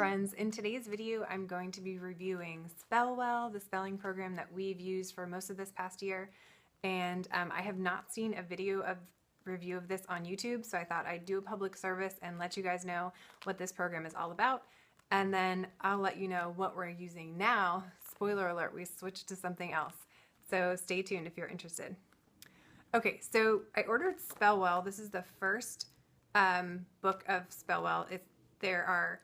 friends. In today's video, I'm going to be reviewing SpellWell, the spelling program that we've used for most of this past year. And I have not seen a video of review of this on YouTube, so I thought I'd do a public service and let you guys know what this program is all about. And then I'll let you know what we're using now. Spoiler alert, we switched to something else. So stay tuned if you're interested. Okay, so I ordered SpellWell. This is the first book of SpellWell. There are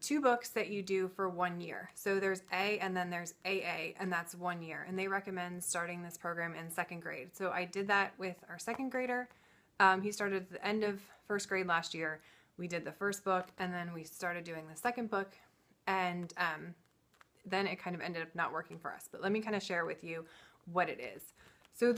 2 books that you do for 1 year. So there's A and then there's AA, and that's 1 year. And they recommend starting this program in 2nd grade. So I did that with our 2nd grader. He started at the end of 1st grade last year. We did the first book, and then we started doing the 2nd book. And then it kind of ended up not working for us. But let me kind of share with you what it is. So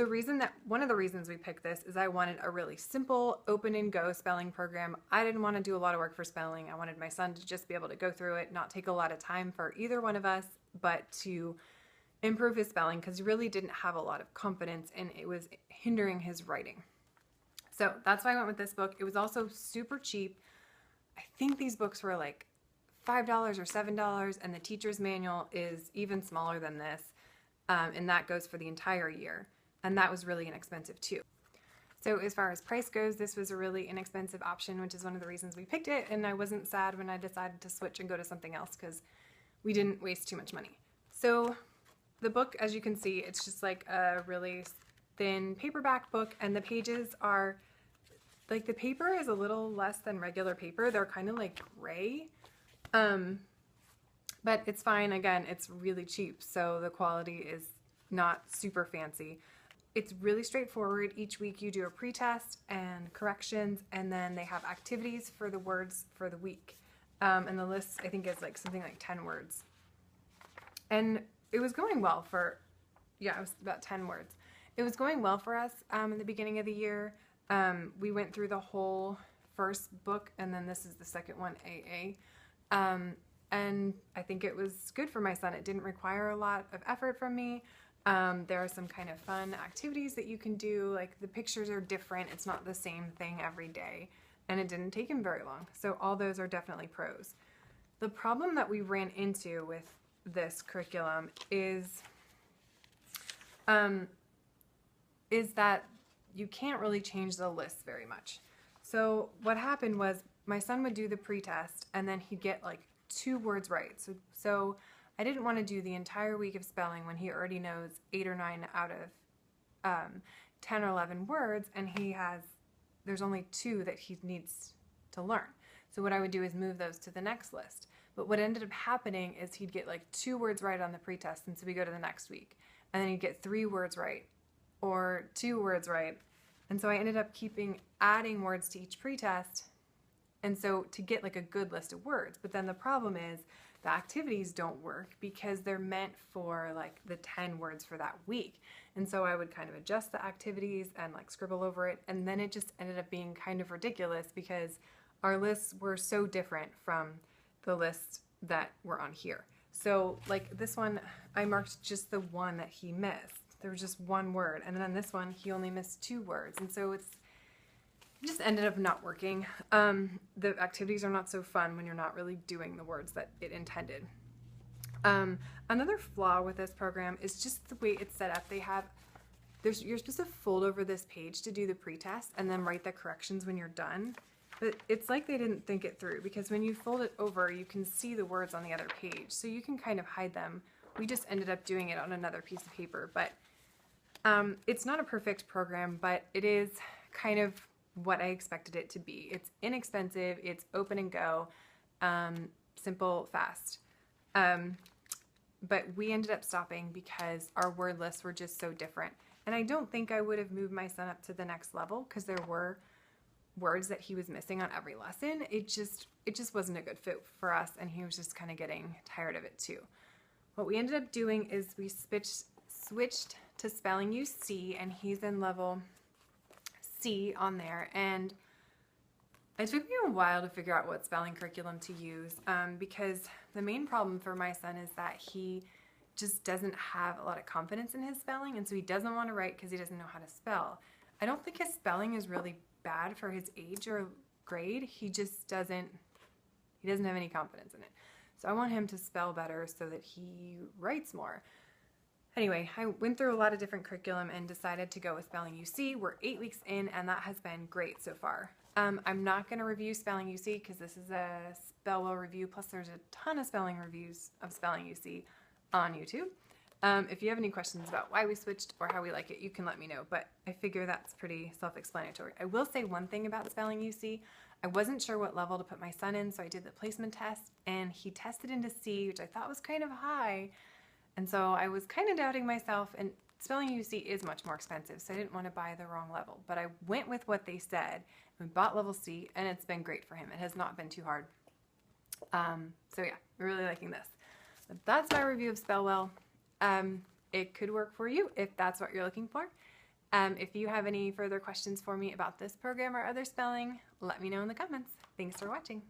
one of the reasons we picked this is I wanted a really simple, open and go spelling program. I didn't want to do a lot of work for spelling. I wanted my son to just be able to go through it, not take a lot of time for either one of us, but to improve his spelling because he really didn't have a lot of confidence and it was hindering his writing. So that's why I went with this book. It was also super cheap. I think these books were like $5 or $7, and the teacher's manual is even smaller than this, and that goes for the entire year. And that was really inexpensive too. So as far as price goes, this was a really inexpensive option, which is one of the reasons we picked it. And I wasn't sad when I decided to switch and go to something else because we didn't waste too much money. So the book, as you can see, it's just like a really thin paperback book, and the pages are like, the paper is a little less than regular paper. They're kind of like gray, but it's fine. Again, it's really cheap, so the quality is not super fancy. It's really straightforward. Each week you do a pretest and corrections, and then they have activities for the words for the week. And the list, I think, is like something like 10 words. And it was going well for, it was about 10 words. It was going well for us in the beginning of the year. We went through the whole first book, and then this is the second one, AA. And I think it was good for my son. It didn't require a lot of effort from me. There are some kind of fun activities that you can do, like the pictures are different, it's not the same thing every day, and it didn't take him very long. So all those are definitely pros. The problem that we ran into with this curriculum is that you can't really change the lists very much. So what happened was my son would do the pretest, and then he'd get like 2 words right. So I didn't want to do the entire week of spelling when he already knows 8 or 9 out of 10 or 11 words, and there's only 2 that he needs to learn. So what I would do is move those to the next list. But what ended up happening is he'd get like 2 words right on the pretest, and so we go to the next week. And then he'd get 3 words right or 2 words right. And so I ended up adding words to each pretest, and so to get like a good list of words. But then the problem is the activities don't work because they're meant for like the 10 words for that week. And so I would kind of adjust the activities and like scribble over it, and then it just ended up being kind of ridiculous because our lists were so different from the lists that were on here. So like this one, I marked just the one that he missed. There was just 1 word, and then this one he only missed 2 words, and so it just ended up not working. The activities are not so fun when you're not really doing the words that it intended. Another flaw with this program is just the way it's set up. You're supposed to fold over this page to do the pretest and then write the corrections when you're done. But it's like they didn't think it through, because when you fold it over, you can see the words on the other page, so you can kind of hide them. We just ended up doing it on another piece of paper, but it's not a perfect program, but it is kind of what I expected it to be. It's inexpensive, it's open and go, simple, fast. But we ended up stopping because our word lists were just so different. And I don't think I would have moved my son up to the next level because there were words that he was missing on every lesson. It just wasn't a good fit for us, and he was just kind of getting tired of it too. What we ended up doing is we switched to Spelling U C, and he's in level C on there. And it took me a while to figure out what spelling curriculum to use because the main problem for my son is that he just doesn't have a lot of confidence in his spelling, and so he doesn't want to write because he doesn't know how to spell. I don't think his spelling is really bad for his age or grade. He He doesn't have any confidence in it. So I want him to spell better so that he writes more. Anyway, I went through a lot of different curriculum and decided to go with Spelling UC. We're 8 weeks in, and that has been great so far. I'm not going to review Spelling UC because this is a SpellWell review, plus there's a ton of spelling reviews of Spelling UC on YouTube. If you have any questions about why we switched or how we like it, you can let me know, but I figure that's pretty self-explanatory. I will say one thing about Spelling UC. I wasn't sure what level to put my son in, so I did the placement test, and he tested into C, which I thought was kind of high. And so I was kind of doubting myself, and Spelling UC is much more expensive, so I didn't want to buy the wrong level. But I went with what they said, and we bought level C, and it's been great for him. It has not been too hard. So yeah, we're really liking this. But that's my review of SpellWell. It could work for you if that's what you're looking for. If you have any further questions for me about this program or other spelling, let me know in the comments. Thanks for watching.